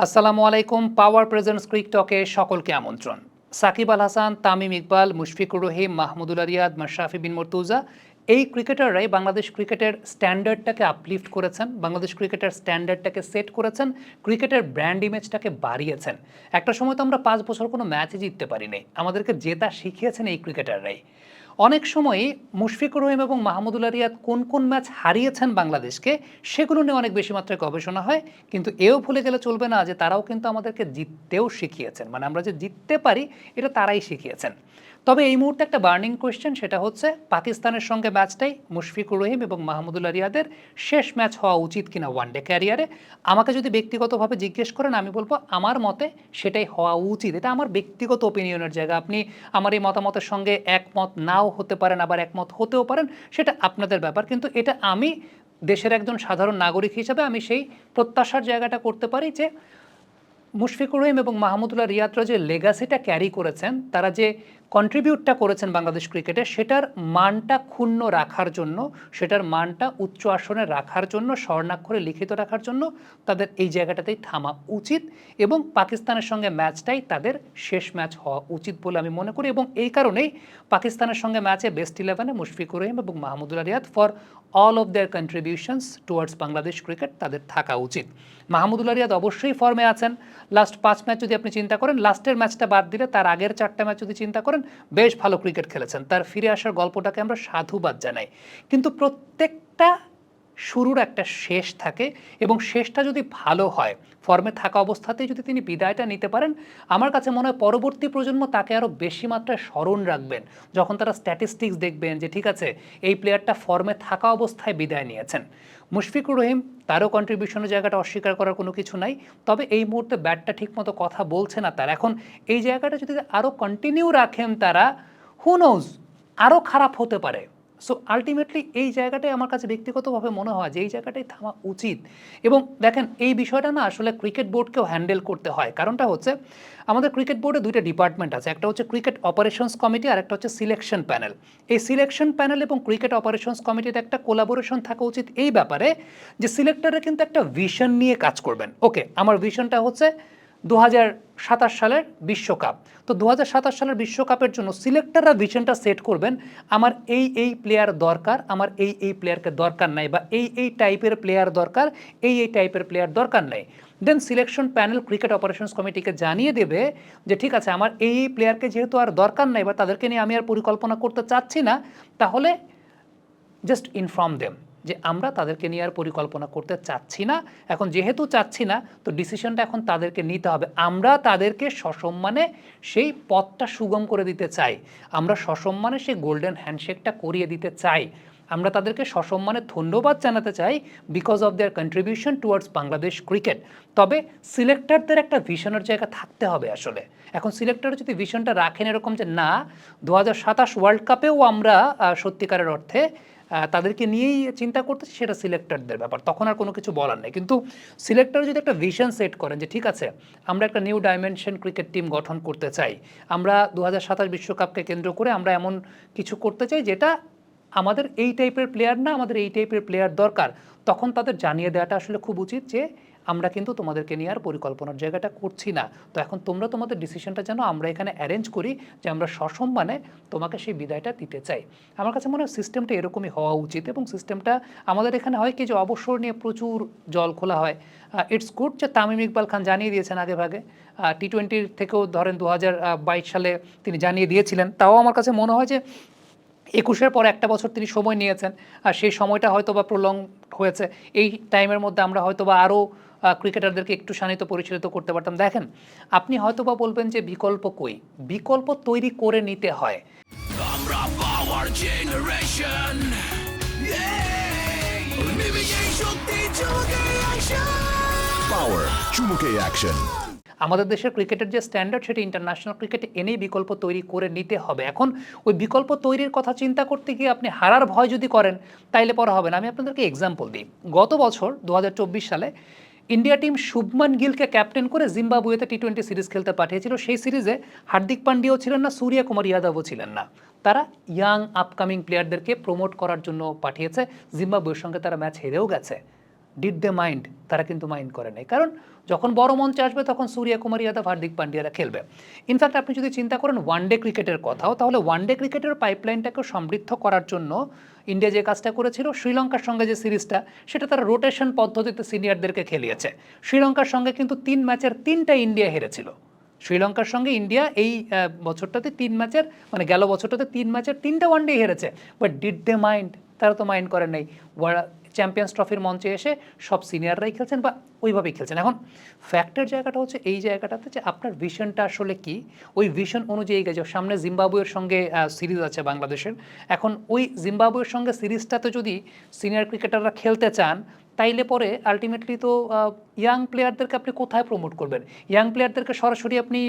আসসালামু আলাইকুম। পাওয়ার প্রেজেন্টস ক্রিক টকে সকলকে আমন্ত্রণ। সাকিব আল হাসান, তামিম ইকবাল, মুশফিকুর রহিম, মাহমুদুল্লাহ রিয়াদ, মাশরাফি বিন মুর্তজা এই ক্রিকেটাররাই বাংলাদেশ ক্রিকেটের স্ট্যান্ডার্ডটাকে আপলিফট করেছেন, বাংলাদেশ ক্রিকেটের স্ট্যান্ডার্ডটাকে সেট করেছেন, ক্রিকেটের ব্র্যান্ড ইমেজটাকে বাড়িয়েছেন। একটা সময় তো আমরা 5 বছর কোনো ম্যাচই জিততে পারিনি, আমাদেরকে জেতা শিখিয়েছেন এই ক্রিকেটাররাই। অনেক সময়ই মুশফিকুর রহিম এবং মাহমুদুল্লাহ রিয়াদ কোন কোন ম্যাচ হারিয়েছেন বাংলাদেশকে সেগুলো নিয়ে অনেক বেশি মাত্রায় গবেষণা হয়, কিন্তু এও ভুলে গেলে চলবে না যে তারাও কিন্তু আমাদেরকে জিততেও শিখিয়েছেন, মানে আমরা যে জিততে পারি এটা তারাই শিখিয়েছেন। তবে এই মুহূর্তে একটা বার্নিং কোয়েশ্চেন, সেটা হচ্ছে পাকিস্তানের সঙ্গে ম্যাচটাই মুশফিকুর রহিম এবং মাহমুদুল্লাহ রিয়াদের শেষ ম্যাচ হওয়া উচিত কিনা ওয়ানডে ক্যারিয়ারে। আমাকে যদি ব্যক্তিগতভাবে জিজ্ঞেস করেন, আমি বলবো আমার মতে সেটাই হওয়া উচিত। এটা আমার ব্যক্তিগত ওপিনিয়নের জায়গা, আপনি আমার এই মতামতের সঙ্গে একমত নাও হতে পারেন, আবার একমত হতেও পারেন, সেটা আপনাদের ব্যাপার। কিন্তু এটা আমি দেশের একজন সাধারণ নাগরিক হিসাবে আমি সেই প্রত্যাশার জায়গাটা করতে পারি যে মুশফিকুর রহিম এবং মাহমুদুল্লাহ রিয়াদরা যে লেগাসিটা ক্যারি করেছেন, তারা যে কন্ট্রিবিউটটা করেছেন বাংলাদেশ ক্রিকেটে, সেটার মানটা ক্ষুণ্ণ রাখার জন্য, সেটার মানটা উচ্চ আসনে রাখার জন্য, স্বর্ণাক্ষরে লিখিত রাখার জন্য তাদের এই জায়গাটাতেই থামা উচিত এবং পাকিস্তানের সঙ্গে ম্যাচটাই তাদের শেষ ম্যাচ হওয়া উচিত বলে আমি মনে করি। এবং এই কারণেই পাকিস্তানের সঙ্গে ম্যাচে বেস্ট 11-এ মুশফিকুর রহিম এবং Mahmudullah Riyad for all of their contributions towards Bangladesh cricket তাদের থাকা উচিত। মাহমুদুল্লাহ রিয়াদ অবশ্যই ফর্মে আছেন। লাস্ট 5 ম্যাচ যদি আপনি চিন্তা করেন, লাস্টের ম্যাচটা বাদ দিলে তার আগের 4টা ম্যাচ যদি চিন্তা করেন, বেশ ভালো ক্রিকেট খেলেছেন। তার ফিরে আসার গল্পটাকে আমরা সাধুবাদ জানাই। কিন্তু প্রত্যেকটা শুরুর একটা শেষ থাকে এবং শেষটা যদি ভালো হয়, ফর্মে থাকা অবস্থাতেই যদি তিনি বিদায়টা নিতে পারেন, আমার কাছে মনে হয় পরবর্তী প্রজন্ম তাকে আরও বেশি মাত্রায় স্মরণ রাখবেন যখন তারা স্ট্যাটিস্টিক্স দেখবেন যে ঠিক আছে এই প্লেয়ারটা ফর্মে থাকা অবস্থায় বিদায় নিয়েছেন। মুশফিকুর রহিম, তারও কন্ট্রিবিউশনের জায়গাটা অস্বীকার করার কোনো কিছু নাই, তবে এই মুহূর্তে ব্যাটটা ঠিকমতো কথা বলছে না তার। এখন এই জায়গাটা যদি আরও কন্টিনিউ রাখেন তারা, হু নোজ, আরও খারাপ হতে পারে। সো আলটিমেটলি এই জায়গাটাই আমার কাছে ব্যক্তিগতভাবে মনে হয় যে এই জায়গাটাই থামা উচিত। এবং দেখেন এই বিষয়টা না আসলে ক্রিকেট বোর্ডকেও হ্যান্ডেল করতে হয়। কারণটা হচ্ছে আমাদের ক্রিকেট বোর্ডে 2টা ডিপার্টমেন্ট আছে, একটা হচ্ছে ক্রিকেট অপারেশনস কমিটি আর একটা হচ্ছে সিলেকশন প্যানেল। এই সিলেকশন প্যানেল এবং ক্রিকেট অপারেশনস কমিটির একটা কোলাবোরেশন থাকা উচিত এই ব্যাপারে যে সিলেক্টররা কিন্তু একটা ভিশন নিয়ে কাজ করবেন। ওকে, আমার ভিশনটা হচ্ছে 2027 সালের বিশ্বকাপ। তো 2027 সালের বিশ্বকাপের জন্য সিলেক্টররা ভিশনটা সেট করবেন, আমার এই এই প্লেয়ার দরকার, আমার এই এই প্লেয়ারকে দরকার নাই, বা এই এই টাইপের প্লেয়ার দরকার, এই এই টাইপের প্লেয়ার দরকার নেই। দেন সিলেকশন প্যানেল ক্রিকেট অপারেশনস কমিটিকে জানিয়ে দেবে যে ঠিক আছে আমার এই এই প্লেয়ারকে যেহেতু আর দরকার নাই বা তাদেরকে নিয়ে আমি আর পরিকল্পনা করতে চাচ্ছি না, তাহলে জাস্ট ইনফর্ম দেম যে আমরা তাদেরকে নিয়ে আর পরিকল্পনা করতে চাচ্ছি না। এখন যেহেতু চাচ্ছি না, তো ডিসিশনটা এখন তাদেরকে নিতে হবে। আমরা তাদেরকে সসম্মানে সেই পথটা সুগম করে দিতে চাই, আমরা সসম্মানে সেই গোল্ডেন হ্যান্ডশেকটা করিয়ে দিতে চাই, আমরা তাদেরকে সসম্মানে ধন্যবাদ জানাতে চাই because of their contribution towards Bangladesh cricket. তবে সিলেক্টরদের একটা ভিশনের জায়গা থাকতে হবে আসলে। এখন সিলেক্টর যদি ভিশনটা রাখেন এরকম যে না, 2027 ওয়ার্ল্ড কাপেও আমরা সত্যিকারের অর্থে তাদেরকে নিয়েই চিন্তা করতেছি, সেটা সিলেক্টরদের ব্যাপার, তখন আর কোনো কিছু বলার নেই। কিন্তু সিলেক্টর যদি একটা ভিশন সেট করেন যে ঠিক আছে আমরা একটা নিউ ডাইমেনশন ক্রিকেট টিম গঠন করতে চাই, আমরা 2027 বিশ্বকাপকে কেন্দ্র করে আমরা এমন কিছু করতে চাই যেটা আমাদের এই টাইপের প্লেয়ার না, আমাদের এই টাইপের প্লেয়ার দরকার, তখন তাদের জানিয়ে দেওয়াটা আসলে খুব উচিত যে আমরা কিন্তু তোমাদেরকে নিয়ে আর পরিকল্পনার জায়গাটা করছি না। তো এখন তোমরা তোমাদের ডিসিশনটা যেন আমরা এখানে অ্যারেঞ্জ করি যে আমরা সসম্মানে তোমাকে সেই বিদায়টা দিতে চাই। আমার কাছে মনে হয় সিস্টেমটা এরকমই হওয়া উচিত। এবং সিস্টেমটা আমাদের এখানে হয় কি যে অবসর নিয়ে প্রচুর জল খোলা হয়। ইটস গুড যে তামিম ইকবাল খান জানিয়ে দিয়েছেন আগে ভাগে, টি-20 থেকেও ধরেন 2022 সালে তিনি জানিয়ে দিয়েছিলেন। তাও আমার কাছে মনে হয় যে 21-এর পর একটা বছর তিনি সময় নিয়েছেন, আর সেই সময়টা হয়তো বা প্রলং হয়েছে। এই টাইমের মধ্যে আমরা হয়তো বা আরও ক্রিকেটারদেরকে একটু শানিত পরিচালিত করতে পারতাম। দেখেন আপনি হয়তো বা বলবেন যে বিকল্প কই, বিকল্প তৈরি করে নিতে হয়। আমরা পাওয়ার জেনারেশন, শক্তি চুমুকে অ্যাকশন, পাওয়ার চুমুকে অ্যাকশন। আমাদের দেশের ক্রিকেটের যে স্ট্যান্ডার্ড সেটা ইন্টারন্যাশনাল ক্রিকেটে এনেই বিকল্প তৈরি করে নিতে হবে। এখন ওই বিকল্প তৈরির কথা চিন্তা করতে গিয়ে আপনি হারার ভয় যদি করেন তাইলে পরে হবে না। আমি আপনাদেরকে এক্সাম্পল দিই। গত বছর 2024 সালে ইন্ডিয়া টিম শুভমান গিলকে ক্যাপ্টেন করে জিম্বাবুয়েতে টি-20 সিরিজ খেলতে পাঠিয়েছিল। সেই সিরিজে হার্দিক পান্ডিয়াও ছিলেন না, সূর্য কুমার যাদবও ছিলেন না। তারা ইয়াং আপকামিং প্লেয়ারদেরকে প্রমোট করার জন্য পাঠিয়েছে। জিম্বাবুয়ের সঙ্গে তারা ম্যাচ হেরেও গেছে। Did they mind? তারা কিন্তু মাইন্ড করে নাই, কারণ যখন বড় মঞ্চে আসবে তখন সূর্য কুমার যাদব, হার্দিক পান্ডিয়ারা খেলবে। ইনফ্যাক্ট আপনি যদি চিন্তা করেন ওয়ানডে ক্রিকেটের কথাও, তাহলে ওয়ানডে ক্রিকেটের পাইপলাইনটাকে সমৃদ্ধ করার জন্য ইন্ডিয়া যে কাজটা করেছিল, শ্রীলঙ্কার সঙ্গে যে সিরিজটা, সেটা তারা রোটেশন পদ্ধতিতে সিনিয়রদেরকে খেলিয়েছে। শ্রীলঙ্কার সঙ্গে কিন্তু 3 ম্যাচের 3টা ইন্ডিয়া হেরেছিল। শ্রীলঙ্কার সঙ্গে ইন্ডিয়া এই বছরটাতে 3 ম্যাচের, মানে গেল বছরটাতে 3 ম্যাচের 3টা ওয়ানডে হেরেছে। But did they mind? তারা তো মাইন্ড করেন নাই। চ্যাম্পিয়ন্স ট্রফির মঞ্চে এসে সব সিনিয়ররাই খেলছেন বা ওইভাবেই খেলছেন। এখন ফ্যাক্টের জায়গাটা হচ্ছে এই জায়গাটাতে যে আপনার ভিশনটা আসলে কি, ওই ভিশন অনুযায়ী গেছে। সামনে জিম্বাবুয়ের সঙ্গে সিরিজ আছে বাংলাদেশের। এখন ওই জিম্বাবুয়ের সঙ্গে সিরিজটাতে যদি সিনিয়র ক্রিকেটাররা খেলতে চান, তাইলে পরে আলটিমেটলি তো ইয়াং প্লেয়ারদেরকে আপনি কোথায় প্রমোট করবেন? ইয়াং প্লেয়ারদেরকে সরাসরি আপনি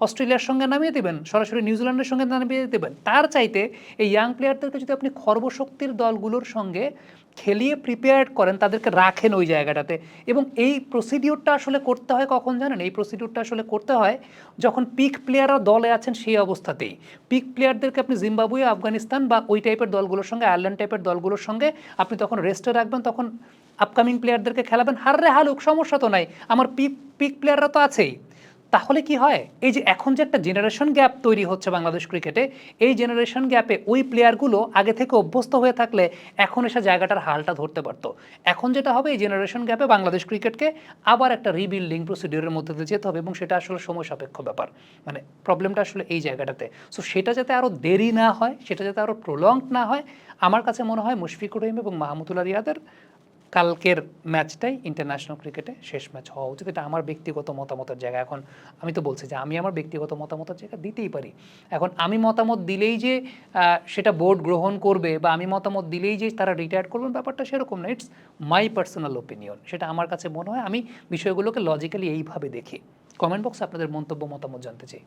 অস্ট্রেলিয়ার সঙ্গে নামিয়ে দেবেন, সরাসরি নিউজিল্যান্ডের সঙ্গে নামিয়ে দেবেন? তার চাইতে এই ইয়াং প্লেয়ারদেরকে যদি আপনি খর্বশক্তির দলগুলোর সঙ্গে খেলিয়ে প্রিপেয়ার্ড করেন, তাদেরকে রাখেন ওই জায়গাটাতে। এবং এই প্রসিডিউরটা আসলে করতে হয় কখন জানেন? এই প্রসিডিউরটা আসলে করতে হয় যখন পিক প্লেয়াররা দলে আছেন সেই অবস্থাতেই। পিক প্লেয়ারদেরকে আপনি জিম্বাবুয়ে, আফগানিস্তান বা ওই টাইপের দলগুলোর সঙ্গে, আয়ারল্যান্ড টাইপের দলগুলোর সঙ্গে আপনি তখন রেস্টে রাখবেন, তখন আপকামিং প্লেয়ারদেরকে খেলাবেন। হাররে হালুক, সমস্যা তো নাই, আমার পিক প্লেয়াররা তো আছেই। তাহলে কি হয়, এই যে এখন যে একটা জেনারেশন গ্যাপ তৈরি হচ্ছে বাংলাদেশ ক্রিকেটে, এই জেনারেশন গ্যাপে ওই প্লেয়ারগুলো আগে থেকে অভ্যস্ত হয়ে থাকলে এখন এসে জায়গাটার হালটা ধরতে পারতো। এখন যেটা হবে, এই জেনারেশন গ্যাপে বাংলাদেশ ক্রিকেটকে আবার একটা রিবিল্ডিং প্রসিডিউরের মধ্যে দিয়ে যেতে হবে, এবং সেটা আসলে সময় সাপেক্ষ ব্যাপার। মানে প্রবলেমটা আসলে এই জায়গাটাতে। সো সেটা যাতে আরও দেরি না হয়, সেটা যাতে আরও প্রলংড না হয়, আমার কাছে মনে হয় মুশফিকুর রহিম এবং মাহমুদুল্লাহ রিয়াদের কালকের ম্যাচটাই ইন্টারন্যাশনাল ক্রিকেটে শেষ ম্যাচ হওয়া উচিত। এটা আমার ব্যক্তিগত মতামতের জায়গা। এখন আমি তো বলছি যে আমি আমার ব্যক্তিগত মতামতের জায়গা দিতেই পারি। এখন আমি মতামত দিলেই যে সেটা বোর্ড গ্রহণ করবে, বা আমি মতামত দিলেই যে তারা রিটায়ার করবেন, ব্যাপারটা সেরকম না। ইটস মাই পার্সোনাল ওপিনিয়ন, সেটা আমার কাছে মনে হয়। আমি বিষয়গুলোকে লজিক্যালি এইভাবে দেখি। কমেন্ট বক্সে আপনাদের মন্তব্য, মতামত জানতে চাই।